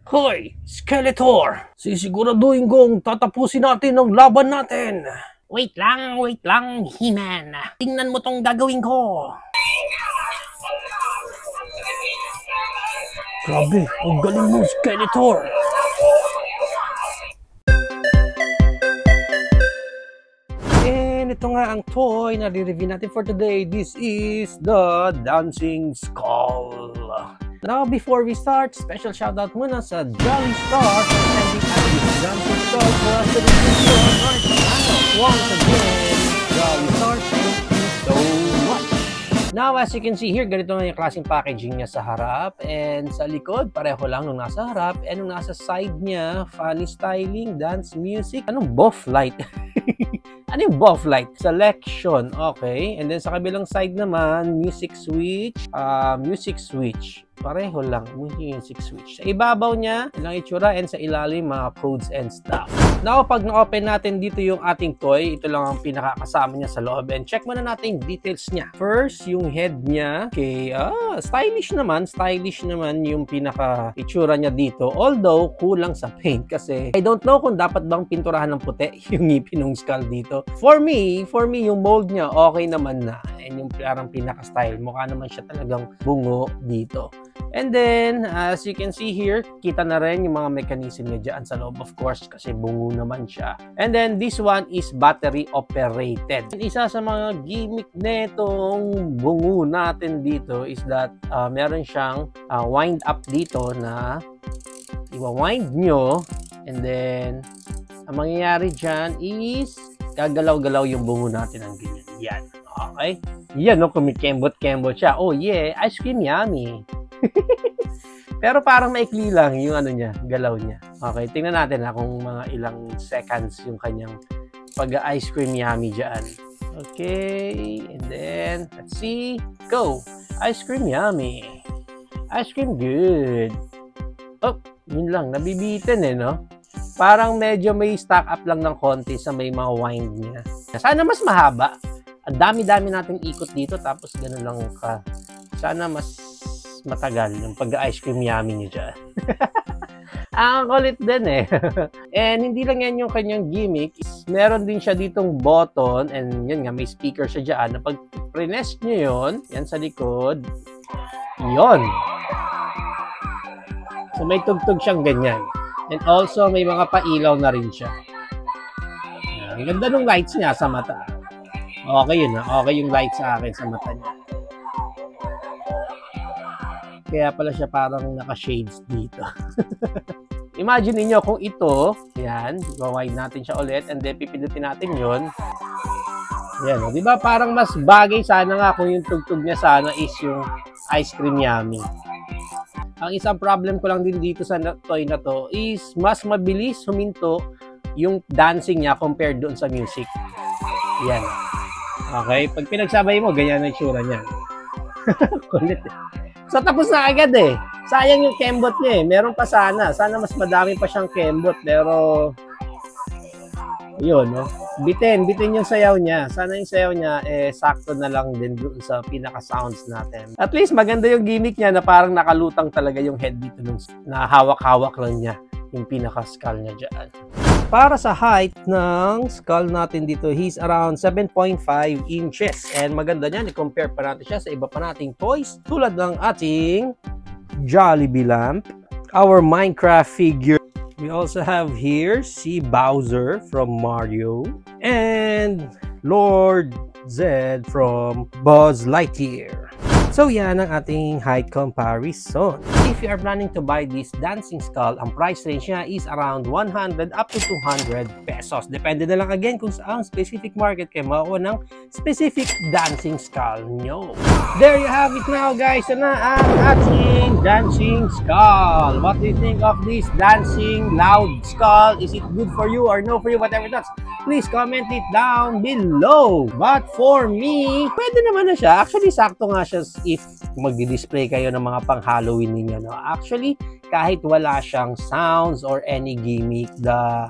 Hoy, Skeletor! Sisiguraduhin kong tatapusin natin ang laban natin. Wait lang, He-Man. Tingnan mo tong gagawin ko. Grabe, ang galing mo, Skeletor! And ito nga ang toy na re-review natin for today. This is the Dancing Skull. Now, before we start, special shoutout muna sa Jolly Star for sending us this Dancing Skull for us to review on our channel. Once again, Jolly Star, thank you so much. Now, as you can see here, ganito na yung klaseng packaging niya sa harap and sa likod, pareho lang nung nasa harap and nung nasa side niya, funny styling, dance music. Anong buff light? Ano yung buff light? Selection, okay. And then sa kabilang side naman, music switch. Pareho lang, music switch. Sa ibabaw niya, ilang itsura, and sa ilalim, mga codes and stuff. Now, pag na-open natin dito yung ating toy, ito lang ang pinakakasama niya sa loob. And check muna natin yung details niya. First, yung head niya. Okay, stylish naman yung pinaka-itsura niya dito. Although, kulang sa paint kasi I don't know kung dapat bang pinturahan ng puti yung ngipin ng skull dito. For me, yung mold niya, okay naman na. And yung parang pinaka-style, mukha naman siya talagang bungo dito. And then, as you can see here, kita na rin yung mga mechanism niya dyan sa loob, of course, kasi bungo naman siya. And then, this one is battery operated. Isa sa mga gimmick netong bungo natin dito is that meron siyang wind up dito na iwa-wind nyo. And then, ang mangyayari dyan is gagalaw-galaw yung bungo natin ng ganyan. Yan. Okay? Yan, no? Kumikembot-kembot siya. Oh, yeah. Ice cream yummy. Pero parang maikli lang yung ano niya, galaw niya. Okay, tingnan natin kung mga ilang seconds yung kanyang pag-ice cream yummy dyan. Okay, and then, let's see. Go! Ice cream yummy. Ice cream good. Oh, yun lang. Nabibitin no? Parang medyo may stack up lang ng konti sa may mga wind niya. Sana mas mahaba. Ang dami-dami nating ikot dito tapos ganun lang ka. Sana mas matagal yung pag-ice cream yummy niyo dyan. Ang kulit din And hindi lang yan yung kanyang gimmick. Meron din siya ditong button and yun nga, may speaker siya dyan. Na pag press nyo yun, yan sa likod, yun. So may tugtog siyang ganyan. And also may mga pailaw na rin siya. Ang ganda ng lights niya sa mata. Okay yun Okay yung light sa akin sa mata niya. Kaya pala siya parang naka-shades dito. Imagine niyo kung ito, yan, i-wind natin siya ulit and then pipindutin natin yun. Yan, di ba parang mas bagay sana nga kung yung tugtog niya sana is yung ice cream yummy. Ang isang problem ko lang din dito sa toy na to is mas mabilis huminto yung dancing niya compared doon sa music. Yan. Okay, pag pinagsabay mo, ganyan ang itsura niya. Kulit So, tapos na agad Sayang yung kembot niya Meron pa sana. Sana mas madami pa siyang kembot. Pero, yun, Bitin yung sayaw niya. Sana yung sayaw niya, sakto na lang din doon sa pinaka-sounds natin. At least, maganda yung gimmick niya na parang nakalutang talaga yung head dito na hawak-hawak lang niya yung pinaka-skull niya dyan. Para sa height ng skull natin dito, he's around 7.5 inches. And maganda niyan, i-compare pa natin siya sa iba pa nating toys. Tulad ng ating Jollibee lamp, our Minecraft figure. We also have here si Bowser from Mario and Lord Zed from Buzz Lightyear. So yan ang ating height comparison. If you are planning to buy this dancing skull, ang price range niya is around 100 up to 200 pesos. Depende na lang again kung saan specific market kayo makuha ng specific dancing skull nyo. There you have it now guys. Ito na ang ating dancing skull. What do you think of this dancing loud skull? Is it good for you or no for you? Whatever that's. Please comment it down below. But for me, pwede naman na siya. Actually, sakto nga siya if magdi-display kayo ng mga pang-Halloween ninyo. Actually, kahit wala siyang sounds or any gimmick, the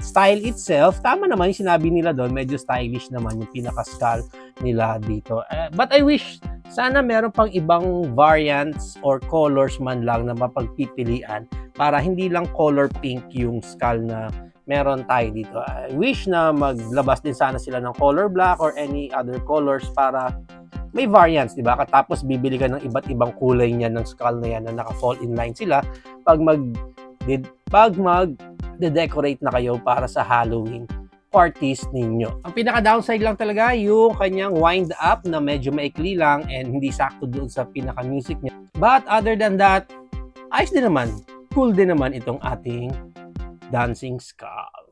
style itself, tama naman yung sinabi nila doon, medyo stylish naman yung pinaka-skull nila dito. But I wish sana meron pang ibang variants or colors man lang na mapagpipilian para hindi lang color pink yung skull na meron tayo dito. I wish na maglabas din sana sila ng color black or any other colors para may variants, di ba? Tapos bibili ka ng iba't ibang kulay niya ng skull na yan na naka-fall in line sila pag mag-decorate na kayo para sa Halloween parties ninyo. Ang pinaka-downside lang talaga yung kanyang wind up na medyo maikli lang and hindi sakto doon sa pinaka-music niya. But other than that, ayos din naman. Cool din naman itong ating dancing skull.